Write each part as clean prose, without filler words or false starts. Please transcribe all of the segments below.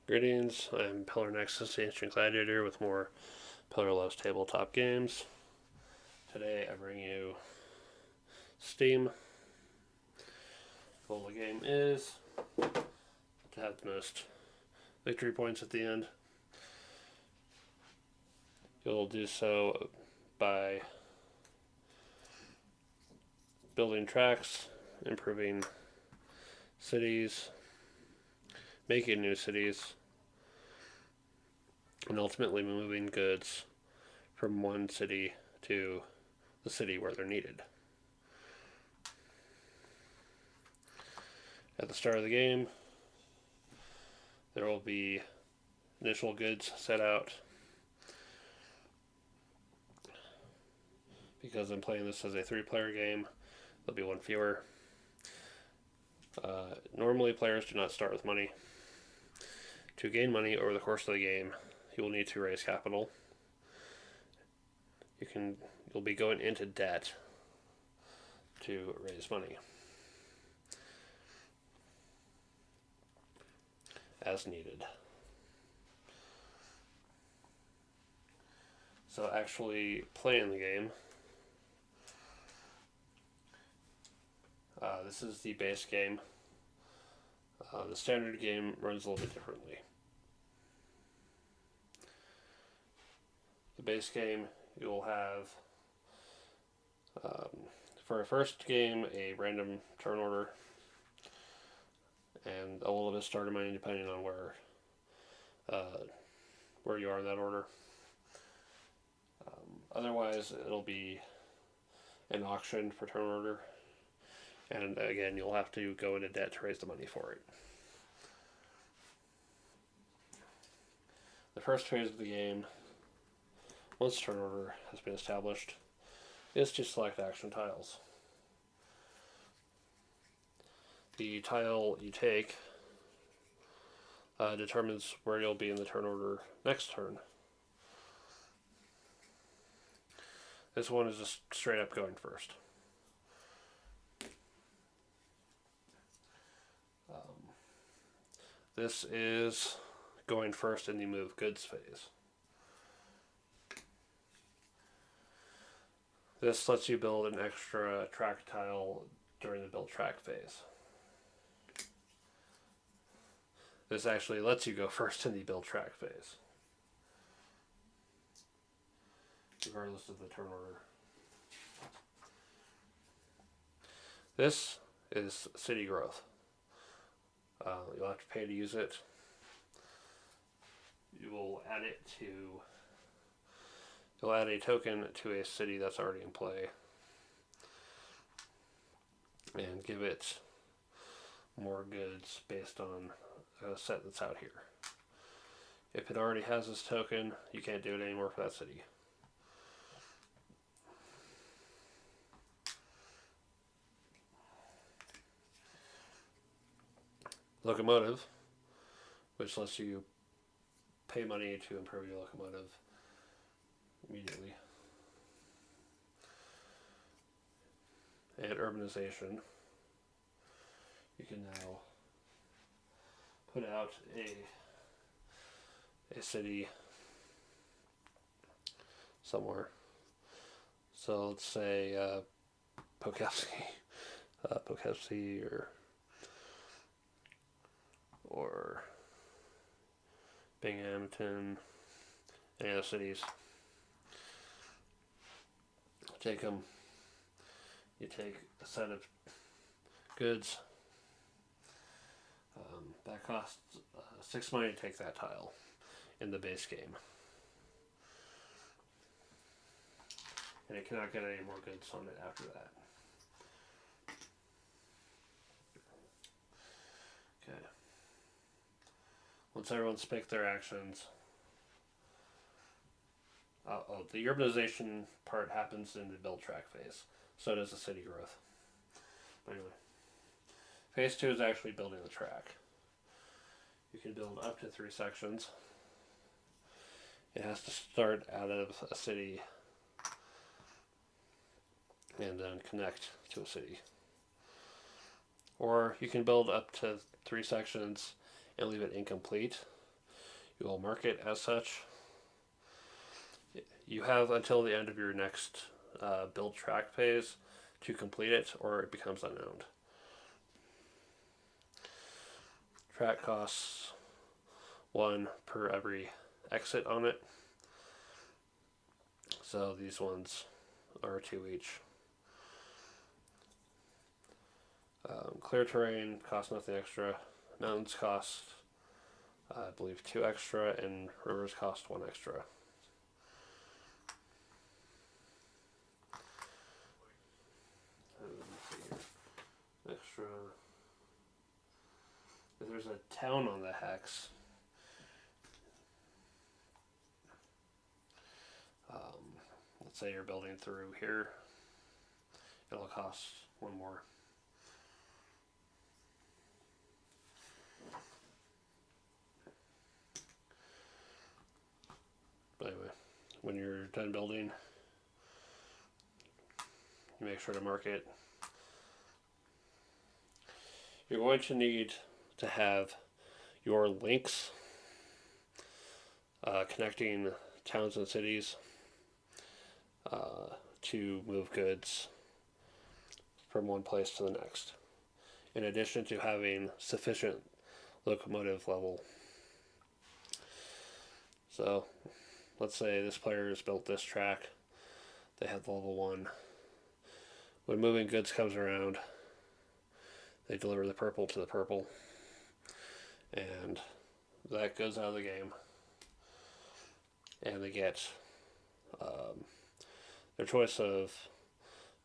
Greetings, I'm Pillar Nexus, the Ancient Gladiator, with more Pillar Loves tabletop games. Today I bring you Steam. The goal of the game is to have the most victory points at the end. You'll do so by building tracks, improving cities, making new cities, and ultimately moving goods from one city to the city where they're needed. At the start of the game, there will be initial goods set out. Because I'm playing this as a 3-player game, there'll be one fewer. Normally, players do not start with money. To gain money over the course of the game, you will need to raise capital. You'll be going into debt to raise money as needed. So actually playing the game, this is the base game. The standard game runs a little bit differently. The base game, you'll have, for a first game, a random turn order, and a little bit of starter money depending on where you are in that order. Otherwise, it'll be an auction for turn order, and again, you'll have to go into debt to raise the money for it. The first phase of the game, once turn order has been established, is to select action tiles. The tile you take determines where you'll be in the turn order next turn. This one is just straight up going first. This is going first in the move goods phase. This lets you build an extra track tile during the build track phase. This actually lets you go first in the build track phase, regardless of the turn order. This is city growth. You'll have to pay to use it. You'll add a token to a city that's already in play and give it more goods based on a set that's out here. If it already has this token, you can't do it anymore for that city. Locomotive, which lets you pay money to improve your locomotive immediately. And urbanization, you can now put out a city somewhere. So let's say Poughkeepsie or Binghamton, any other cities. You take a set of goods. That costs 6 money to take that tile in the base game. And it cannot get any more goods on it after that. Okay. Once everyone's picked their actions, the urbanization part happens in the build track phase. So does the city growth. But anyway, phase 2 is actually building the track. You can build up to 3 sections. It has to start out of a city and then connect to a city. Or you can build up to 3 sections and leave it incomplete You will mark it as such. You have until the end of your next build track phase to complete it, or it becomes unowned. Track costs 1 per every exit on it. So these ones are 2 each. Clear terrain costs nothing extra. Mountains cost, I believe, 2 extra, and rivers cost 1 extra. Extra. If there's a town on the hex, let's say you're building through here, it'll cost 1 more. But anyway, when you're done building, you make sure to mark it. You're going to need to have your links connecting towns and cities to move goods from one place to the next, in addition to having sufficient locomotive level. So let's say this player has built this track, they have level 1. When moving goods comes around, they deliver the purple to the purple, and that goes out of the game, and they get their choice of,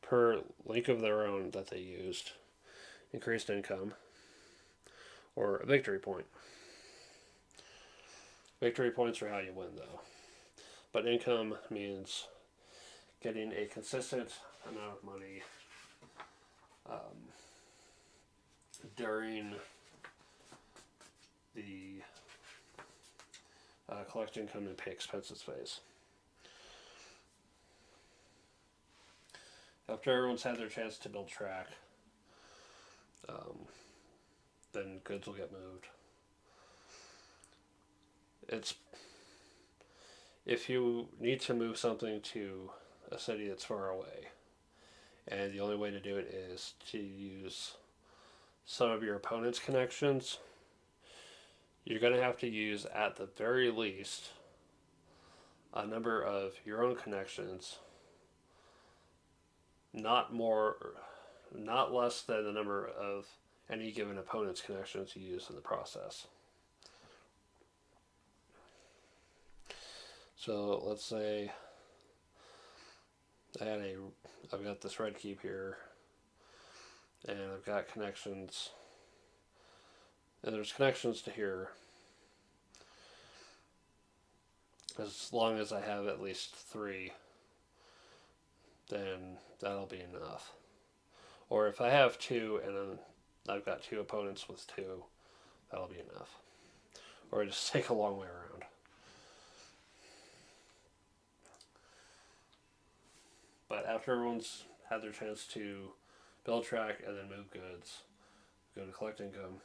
per link of their own that they used, increased income, or a victory point. Victory points are how you win, though. But income means getting a consistent amount of money during the collect income and pay expenses phase. After everyone's had their chance to build track, then goods will get moved. If you need to move something to a city that's far away, and the only way to do it is to use some of your opponent's connections, you're going to have to use, at the very least, a number of your own connections, not less than the number of any given opponent's connections you use in the process. So let's say I've got this red keep here, and I've got connections, and there's connections to here. As long as I have at least 3, then that'll be enough. Or if I have 2 and then I've got 2 opponents with 2, that'll be enough. Or I just take a long way around. But after everyone's had their chance to build track and then move goods, go to collect income.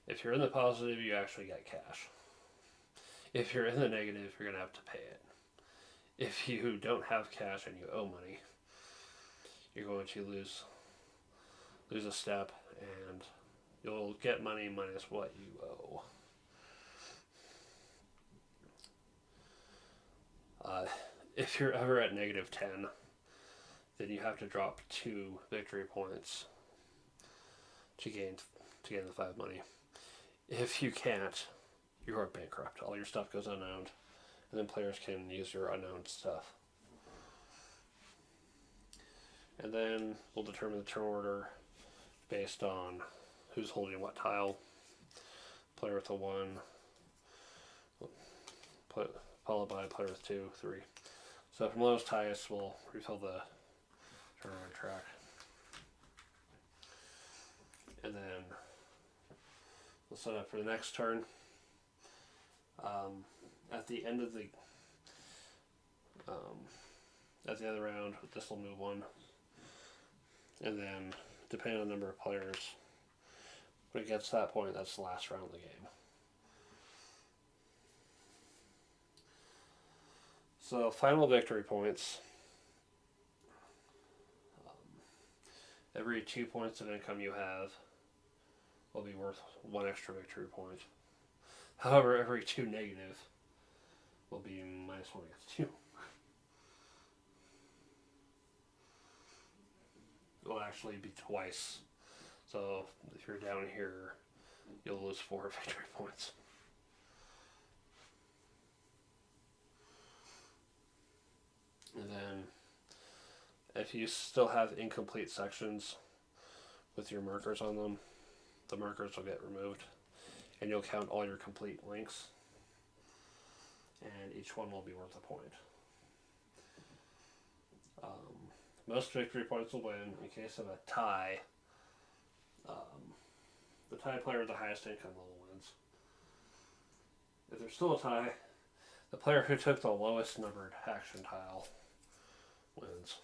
If you're in the positive, you actually get cash. If you're in the negative, you're going to have to pay it. If you don't have cash and you owe money, you're going to lose a step, and you'll get money minus what you owe. If you're ever at negative 10, then you have to drop 2 victory points to gain the 5 money. If you can't, you are bankrupt. All your stuff goes unowned, and then players can use your unknown stuff. And then we'll determine the turn order based on who's holding what tile. Player with a 1, followed by a player with 2, 3. So from lowest to highest, we'll refill the turn order track. And then we'll set up for the next turn. At the end of the other round, this will move 1, and then depending on the number of players, When it gets to that point, that's the last round of the game. So, final victory points. Every 2 points of income you have will be worth 1 extra victory point. However, every 2 negative will be -1 against 2. It will actually be twice. So if you're down here, you'll lose 4 victory points. And then if you still have incomplete sections with your markers on them, the markers will get removed. And you'll count all your complete links. And each one will be worth a point. Most victory points will win. In case of a tie, the tie player with the highest income level wins. If there's still a tie, the player who took the lowest numbered action tile wins.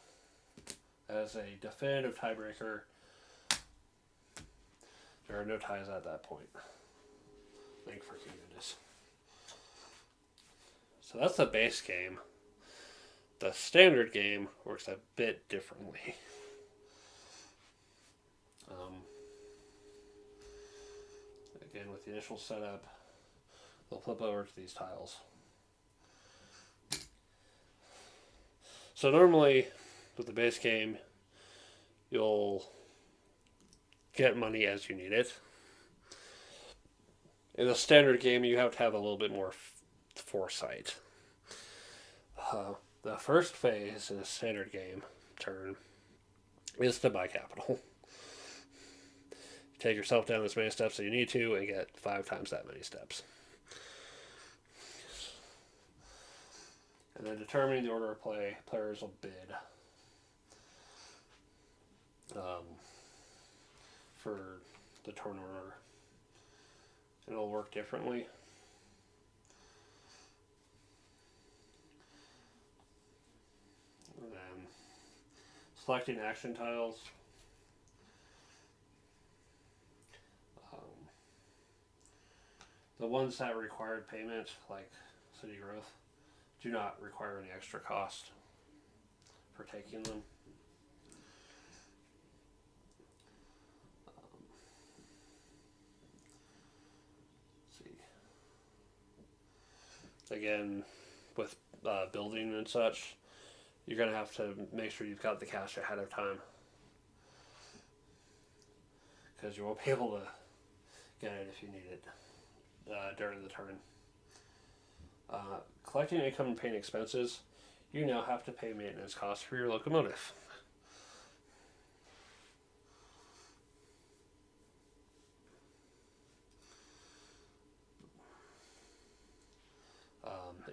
As a definitive tiebreaker, there are no ties at that point. Thank freaking goodness. So that's the base game. The standard game works a bit differently. Again, with the initial setup, they'll flip over to these tiles. So normally, with the base game, you'll get money as you need it. In the standard game, you have to have a little bit more foresight. The first phase in a standard game turn is to buy capital. Take yourself down as many steps as you need to and get 5 times that many steps. And then determining the order of play, players will bid for the turn order. It'll work differently. And then selecting action tiles. The ones that required payment, like city growth, do not require any extra cost for taking them. Let's see. Again, with building and such, you're going to have to make sure you've got the cash ahead of time, because you won't be able to get it if you need it during the turn. Collecting income and paying expenses, you now have to pay maintenance costs for your locomotive.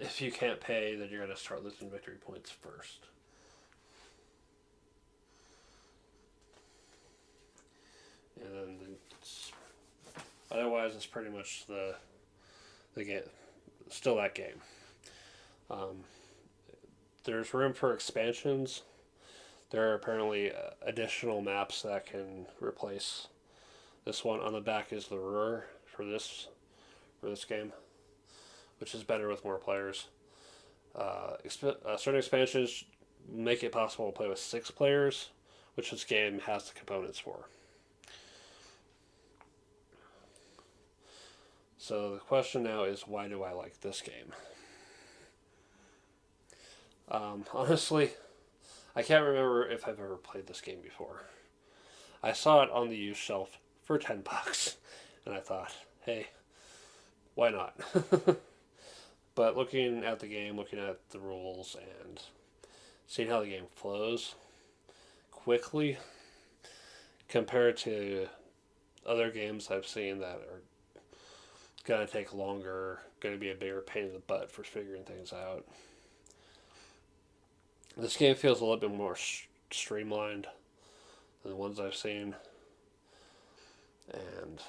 If you can't pay, then you're going to start losing victory points first. And then otherwise, it's pretty much the game. Still that game. There's room for expansions. There are apparently additional maps that can replace this one. On the back is the Ruhr for this game, which is better with more players. Certain expansions make it possible to play with 6 players, which this game has the components for. So the question now is, why do I like this game? Honestly, I can't remember if I've ever played this game before. I saw it on the used shelf for $10, and I thought, hey, why not? But looking at the game, looking at the rules, and seeing how the game flows quickly compared to other games I've seen that are going to take longer, going to be a bigger pain in the butt for figuring things out. This game feels a little bit more streamlined than the ones I've seen, and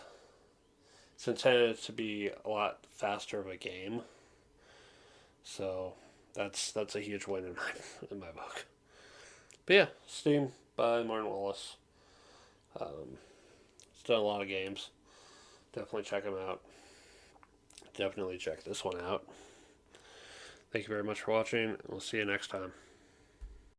it's intended to be a lot faster of a game. So that's a huge win in my book. But yeah, Steam by Martin Wallace. It's done a lot of games. Definitely check them out. Definitely check this one out. Thank you very much for watching. We'll see you next time.